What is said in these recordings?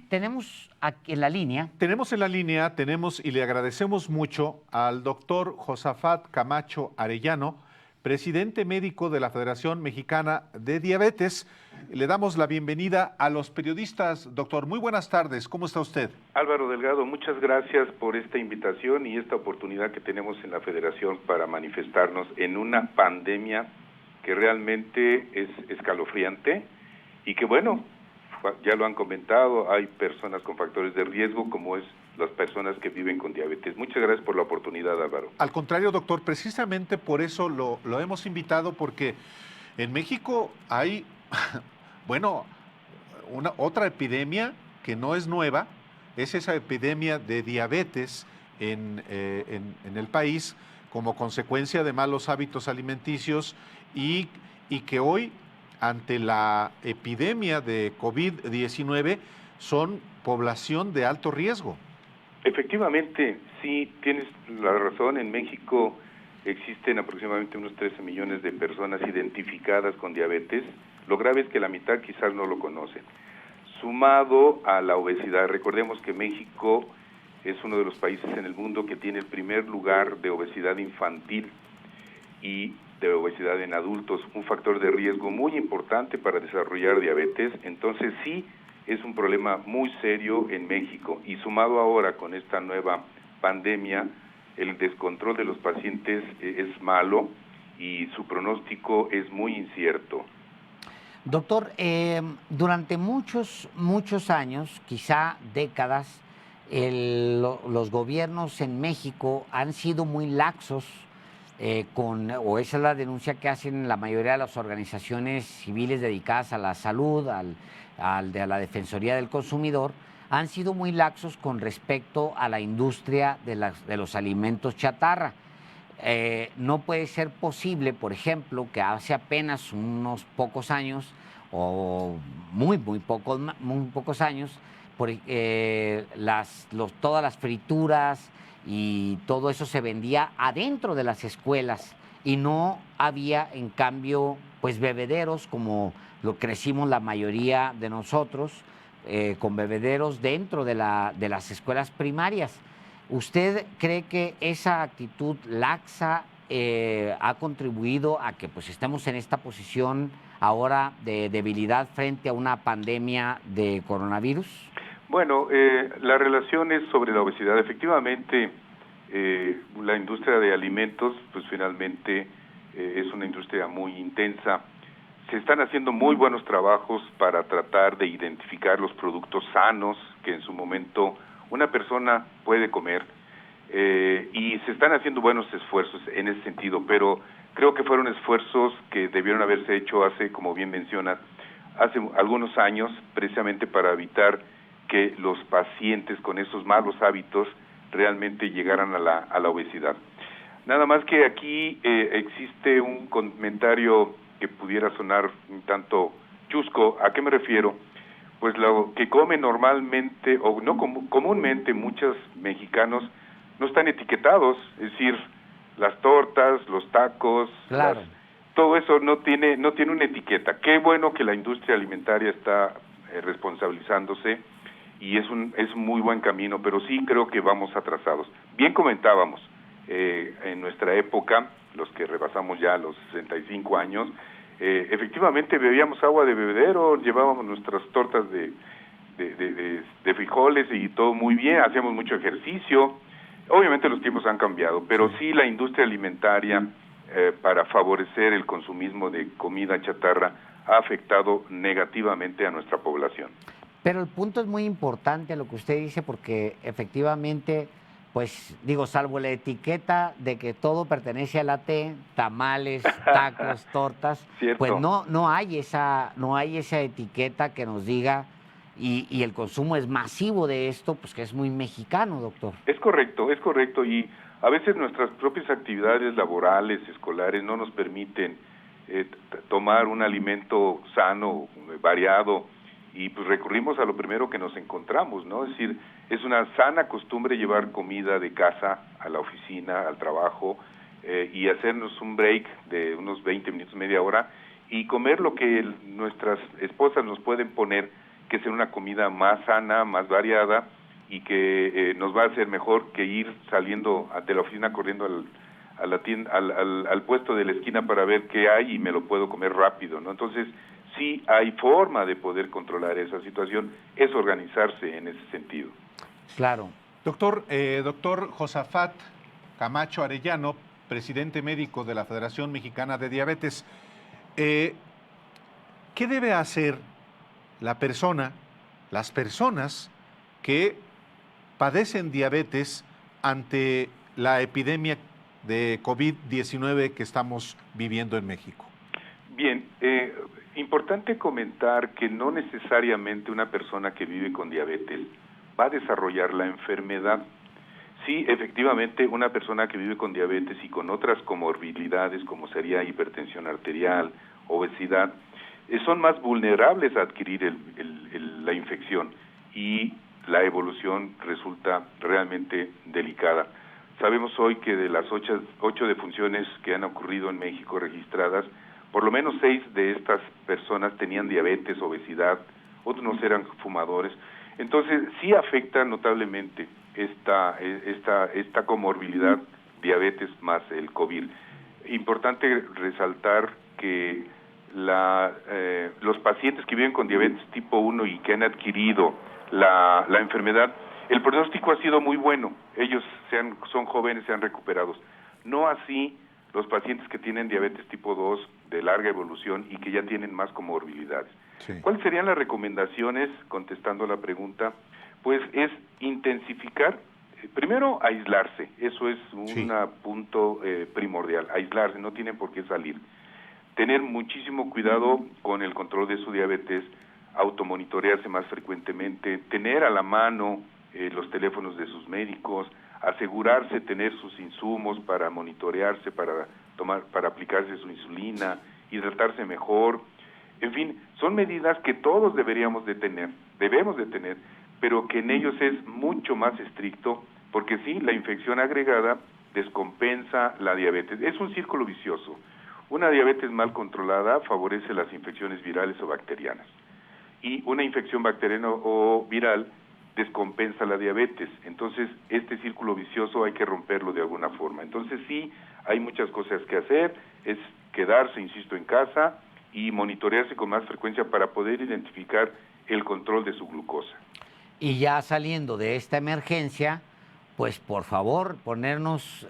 tenemos aquí en la línea. Tenemos y le agradecemos mucho al doctor Josafat Camacho Arellano, presidente médico de la Federación Mexicana de Diabetes. Le damos la bienvenida a los periodistas. Doctor, muy buenas tardes. ¿Cómo está usted? Álvaro Delgado, muchas gracias por esta invitación y esta oportunidad que tenemos en la Federación para manifestarnos en una pandemia que realmente es escalofriante y que, bueno, ya lo han comentado, hay personas con factores de riesgo como es las personas que viven con diabetes. Muchas gracias por la oportunidad, Álvaro. Al contrario, doctor, precisamente por eso lo hemos invitado, porque en México hay, bueno, otra epidemia que no es nueva, es esa epidemia de diabetes en el país como consecuencia de malos hábitos alimenticios y que hoy, ante la epidemia de COVID-19, son población de alto riesgo. Efectivamente, sí, tienes la razón. En México existen aproximadamente unos 13 millones de personas identificadas con diabetes. Lo grave es que la mitad quizás no lo conocen. Sumado a la obesidad, recordemos que México es uno de los países en el mundo que tiene el primer lugar de obesidad infantil y de obesidad en adultos, un factor de riesgo muy importante para desarrollar diabetes. Entonces sí, es un problema muy serio en México y sumado ahora con esta nueva pandemia, el descontrol de los pacientes es malo y su pronóstico es muy incierto. Doctor, durante muchos años, quizá décadas, los gobiernos en México han sido muy laxos o esa es la denuncia que hacen la mayoría de las organizaciones civiles dedicadas a la salud, a la Defensoría del Consumidor, han sido muy laxos con respecto a la industria de los alimentos chatarra. No puede ser posible, por ejemplo, que hace apenas unos pocos años, o muy pocos años, todas las frituras y todo eso se vendía adentro de las escuelas y no había, en cambio, pues bebederos como lo crecimos la mayoría de nosotros, con bebederos dentro de las escuelas primarias. ¿Usted cree que esa actitud laxa ha contribuido a que pues estemos en esta posición ahora de debilidad frente a una pandemia de coronavirus? Bueno, la relación es sobre la obesidad. Efectivamente, la industria de alimentos, pues finalmente es una industria muy intensa. Se están haciendo muy buenos trabajos para tratar de identificar los productos sanos que en su momento una persona puede comer, y se están haciendo buenos esfuerzos en ese sentido, pero creo que fueron esfuerzos que debieron haberse hecho hace, como bien mencionas, hace algunos años, precisamente para evitar que los pacientes con esos malos hábitos realmente llegaran a la obesidad. Nada más que aquí existe un comentario que pudiera sonar un tanto chusco. ¿A qué me refiero? Pues lo que comen normalmente, o no comúnmente, muchos mexicanos no están etiquetados, es decir, las tortas, los tacos, claro, todo eso no tiene una etiqueta. Qué bueno que la industria alimentaria está responsabilizándose y es un muy buen camino, pero sí creo que vamos atrasados. Bien comentábamos, en nuestra época, los que rebasamos ya los 65 años, efectivamente bebíamos agua de bebedero, llevábamos nuestras tortas de frijoles y todo muy bien, hacíamos mucho ejercicio. Obviamente los tiempos han cambiado, pero sí la industria alimentaria, para favorecer el consumismo de comida chatarra, ha afectado negativamente a nuestra población. Pero el punto es muy importante lo que usted dice, porque efectivamente, pues digo, salvo la etiqueta de que todo pertenece a la T, tamales, tacos, tortas, Cierto. pues no hay esa etiqueta que nos diga, y el consumo es masivo de esto, pues que es muy mexicano, doctor. Es correcto, y a veces nuestras propias actividades laborales, escolares, no nos permiten tomar un alimento sano, variado, y pues recurrimos a lo primero que nos encontramos, ¿no? Es decir, es una sana costumbre llevar comida de casa a la oficina, al trabajo, y hacernos un break de unos 20 minutos, media hora, y comer lo que nuestras esposas nos pueden poner, que sea una comida más sana, más variada y que nos va a hacer mejor que ir saliendo de la oficina corriendo a la tienda, al puesto de la esquina para ver qué hay y me lo puedo comer rápido, ¿no? Entonces, sí hay forma de poder controlar esa situación, es organizarse en ese sentido. Claro. Doctor Josafat Camacho Arellano, presidente médico de la Federación Mexicana de Diabetes, ¿qué debe hacer las personas que padecen diabetes ante la epidemia de COVID-19 que estamos viviendo en México? Bien, importante comentar que no necesariamente una persona que vive con diabetes va a desarrollar la enfermedad. Sí, efectivamente, una persona que vive con diabetes y con otras comorbilidades, como sería hipertensión arterial, obesidad, son más vulnerables a adquirir la infección y la evolución resulta realmente delicada. Sabemos hoy que de las 8 defunciones que han ocurrido en México registradas, por lo menos 6 de estas personas tenían diabetes, obesidad, otros eran fumadores. Entonces, sí afecta notablemente esta comorbilidad, diabetes más el COVID. Importante resaltar que los pacientes que viven con diabetes tipo 1 y que han adquirido la enfermedad, el pronóstico ha sido muy bueno. Ellos son jóvenes, se han recuperado. No así los pacientes que tienen diabetes tipo 2 de larga evolución y que ya tienen más comorbilidades. Sí. ¿Cuáles serían las recomendaciones, contestando la pregunta? Pues es intensificar, primero aislarse, eso es un punto primordial, aislarse, no tienen por qué salir. Tener muchísimo cuidado con el control de su diabetes, automonitorearse más frecuentemente, tener a la mano los teléfonos de sus médicos, asegurarse tener sus insumos para monitorearse, para aplicarse su insulina, hidratarse mejor. En fin, son medidas que todos debemos de tener, pero que en ellos es mucho más estricto, porque sí, la infección agregada descompensa la diabetes. Es un círculo vicioso. Una diabetes mal controlada favorece las infecciones virales o bacterianas. Y una infección bacteriana o viral descompensa la diabetes. Entonces, este círculo vicioso hay que romperlo de alguna forma. Entonces, sí, hay muchas cosas que hacer. Es quedarse, insisto, en casa y monitorearse con más frecuencia para poder identificar el control de su glucosa. Y ya saliendo de esta emergencia, pues por favor ponernos,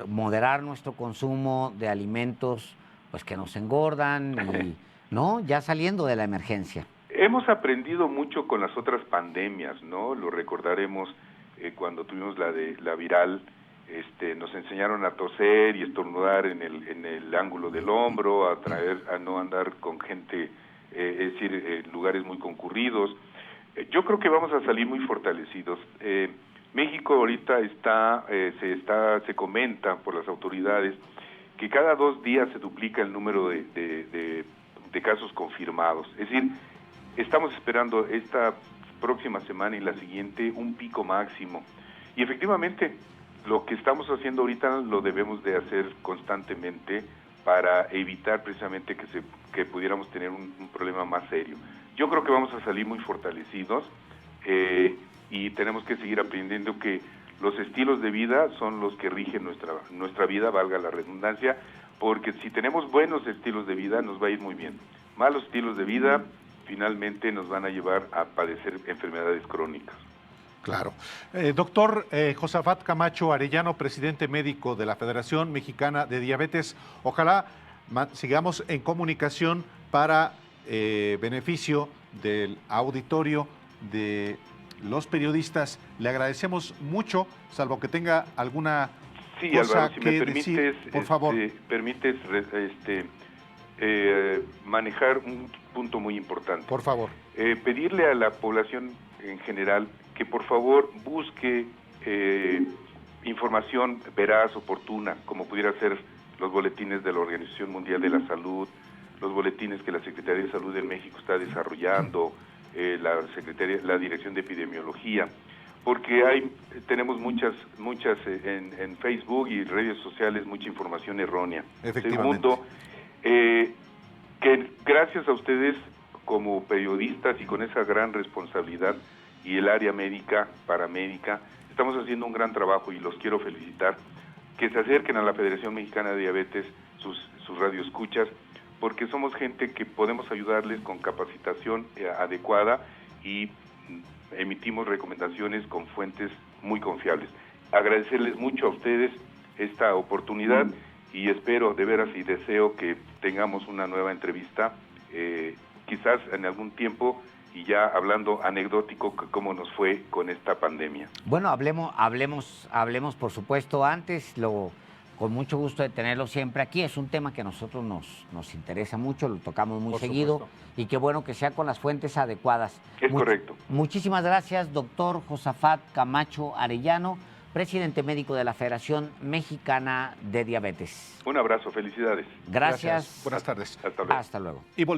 moderar nuestro consumo de alimentos pues que nos engordan, y, ¿no? Ya saliendo de la emergencia. Hemos aprendido mucho con las otras pandemias, ¿no? Lo recordaremos cuando tuvimos la viral. Nos enseñaron a toser y estornudar en el ángulo del hombro, a no andar con gente, es decir, en lugares muy concurridos. Yo creo que vamos a salir muy fortalecidos. México ahorita se comenta por las autoridades que cada 2 días se duplica el número de casos confirmados. Es decir, estamos esperando esta próxima semana y la siguiente un pico máximo. Y efectivamente, lo que estamos haciendo ahorita lo debemos de hacer constantemente para evitar precisamente que pudiéramos tener un problema más serio. Yo creo que vamos a salir muy fortalecidos y tenemos que seguir aprendiendo que los estilos de vida son los que rigen nuestra vida, valga la redundancia, porque si tenemos buenos estilos de vida nos va a ir muy bien. Malos estilos de vida finalmente nos van a llevar a padecer enfermedades crónicas. Claro. Doctor Josafat Camacho Arellano, presidente médico de la Federación Mexicana de Diabetes, ojalá sigamos en comunicación para beneficio del auditorio, de los periodistas. Le agradecemos mucho, salvo que tenga alguna cosa Álvaro, si que me permites, decir, por favor. Permites manejar un punto muy importante. Por favor. Pedirle a la población en general que por favor busque información veraz, oportuna, como pudiera ser los boletines de la Organización Mundial de la Salud, los boletines que la Secretaría de Salud de México está desarrollando, la Dirección de Epidemiología, porque tenemos muchas en Facebook y redes sociales mucha información errónea. Efectivamente. Segundo, que gracias a ustedes como periodistas y con esa gran responsabilidad, y el área médica, paramédica, estamos haciendo un gran trabajo y los quiero felicitar, que se acerquen a la Federación Mexicana de Diabetes, sus radioescuchas, porque somos gente que podemos ayudarles con capacitación adecuada y emitimos recomendaciones con fuentes muy confiables. Agradecerles mucho a ustedes esta oportunidad y espero de veras y deseo que tengamos una nueva entrevista, quizás en algún tiempo, y ya hablando anecdótico cómo nos fue con esta pandemia. Bueno, hablemos por supuesto antes, con mucho gusto de tenerlo siempre aquí. Es un tema que a nosotros nos interesa mucho, lo tocamos muy Por seguido, supuesto. y qué bueno que sea con las fuentes adecuadas. Es correcto. Muchísimas gracias, doctor Josafat Camacho Arellano, presidente médico de la Federación Mexicana de Diabetes. Un abrazo, felicidades. Gracias. Buenas tardes. Hasta luego. Hasta luego. Y